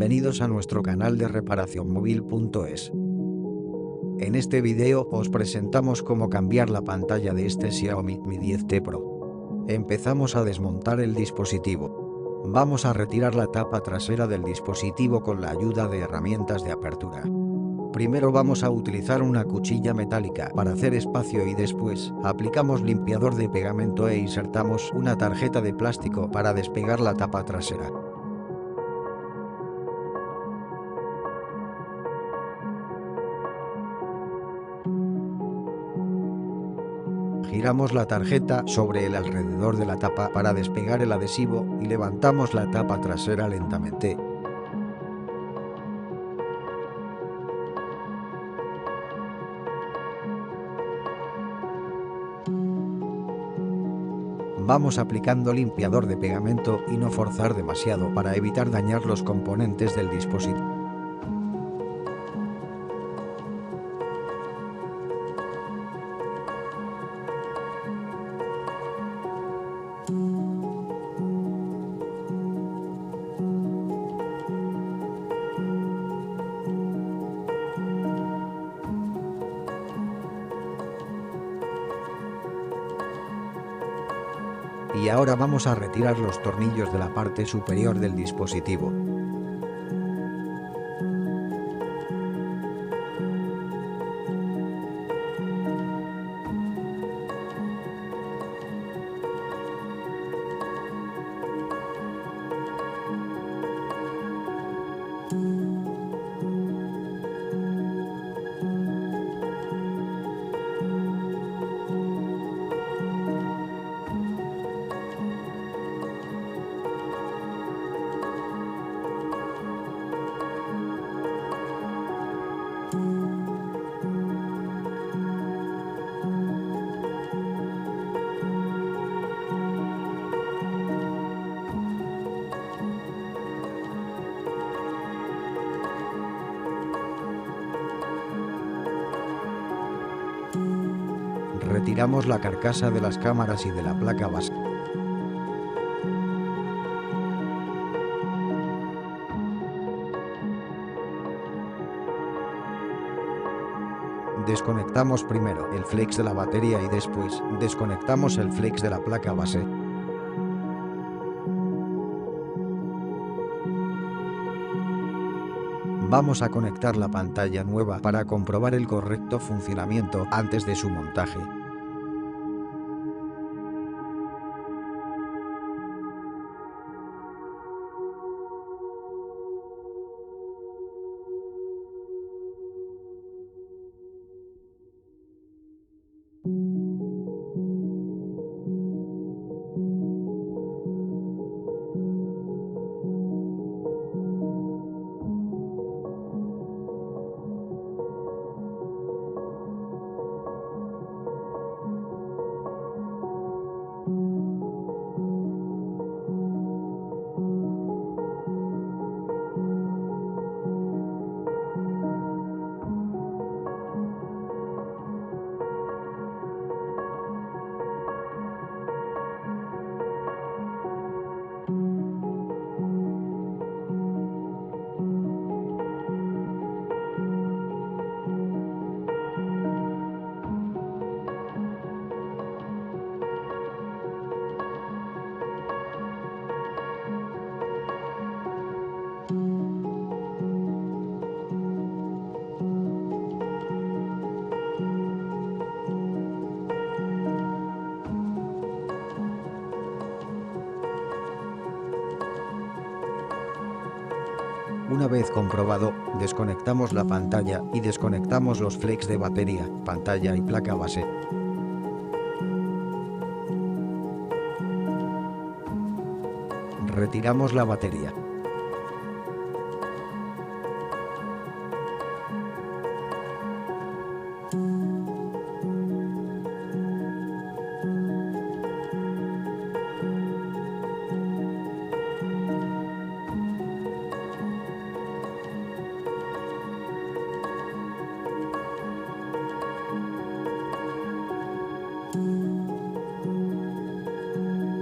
Bienvenidos a nuestro canal de reparacionmóvil.es. En este video os presentamos cómo cambiar la pantalla de este Xiaomi Mi 10T Pro. Empezamos a desmontar el dispositivo. Vamos a retirar la tapa trasera del dispositivo con la ayuda de herramientas de apertura. Primero vamos a utilizar una cuchilla metálica para hacer espacio y después aplicamos limpiador de pegamento e insertamos una tarjeta de plástico para despegar la tapa trasera. Giramos la tarjeta sobre el alrededor de la tapa para despegar el adhesivo y levantamos la tapa trasera lentamente. Vamos aplicando limpiador de pegamento y no forzar demasiado para evitar dañar los componentes del dispositivo. Y ahora vamos a retirar los tornillos de la parte superior del dispositivo. Retiramos la carcasa de las cámaras y de la placa base. Desconectamos primero el flex de la batería y después desconectamos el flex de la placa base. Vamos a conectar la pantalla nueva para comprobar el correcto funcionamiento antes de su montaje. Una vez comprobado, desconectamos la pantalla y desconectamos los flex de batería, pantalla y placa base. Retiramos la batería.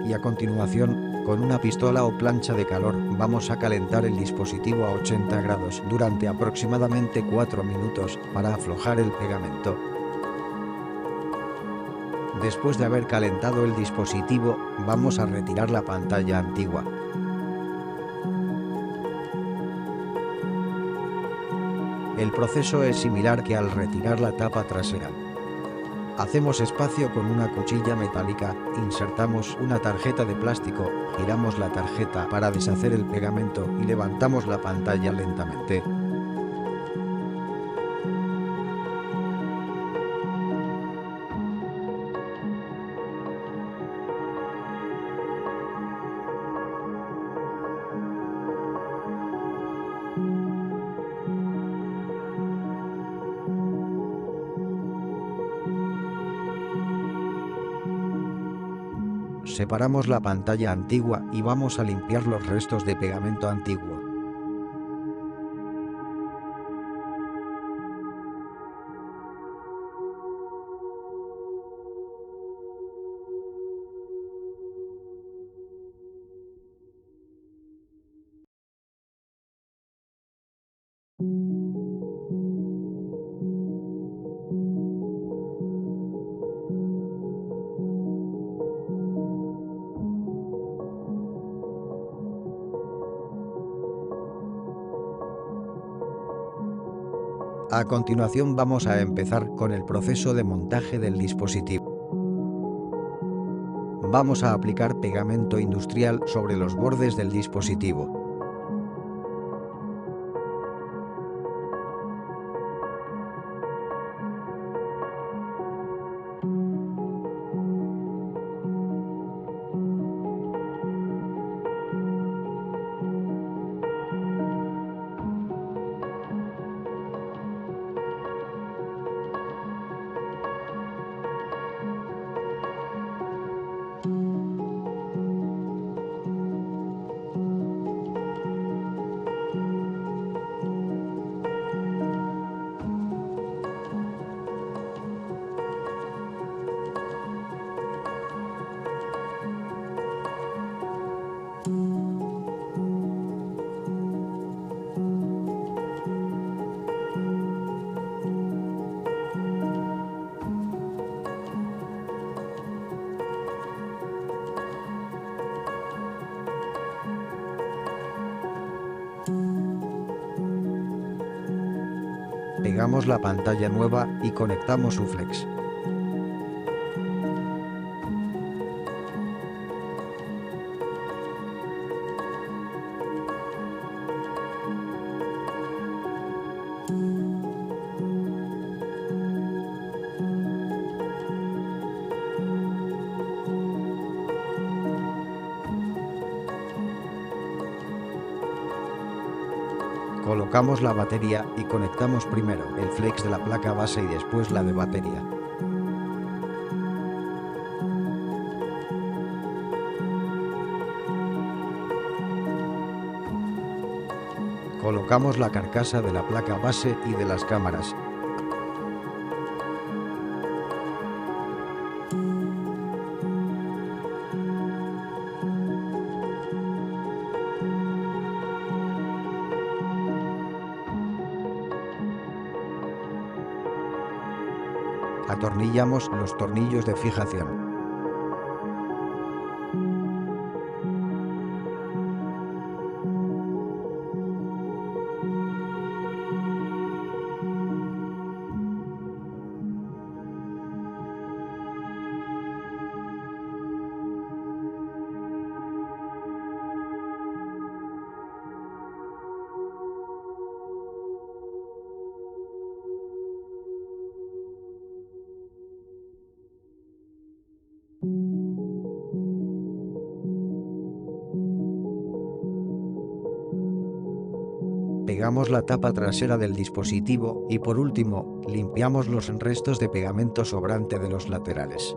Y a continuación, Con una pistola o plancha de calor vamos a calentar el dispositivo a 80 grados durante aproximadamente 4 minutos para aflojar el pegamento. Después de haber calentado el dispositivo, vamos a retirar la pantalla antigua. El proceso es similar que al retirar la tapa trasera. Hacemos espacio con una cuchilla metálica, insertamos una tarjeta de plástico, giramos la tarjeta para deshacer el pegamento y levantamos la pantalla lentamente. Separamos la pantalla antigua y vamos a limpiar los restos de pegamento antiguo. A continuación vamos a empezar con el proceso de montaje del dispositivo. Vamos a aplicar pegamento industrial sobre los bordes del dispositivo. Pegamos la pantalla nueva y conectamos su flex. Colocamos la batería y conectamos primero el flex de la placa base y después la de batería. Colocamos la carcasa de la placa base y de las cámaras. Atornillamos los tornillos de fijación. Pegamos la tapa trasera del dispositivo y por último, limpiamos los restos de pegamento sobrante de los laterales.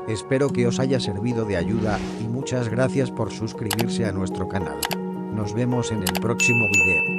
Espero que os haya servido de ayuda y muchas gracias por suscribirse a nuestro canal. Nos vemos en el próximo video.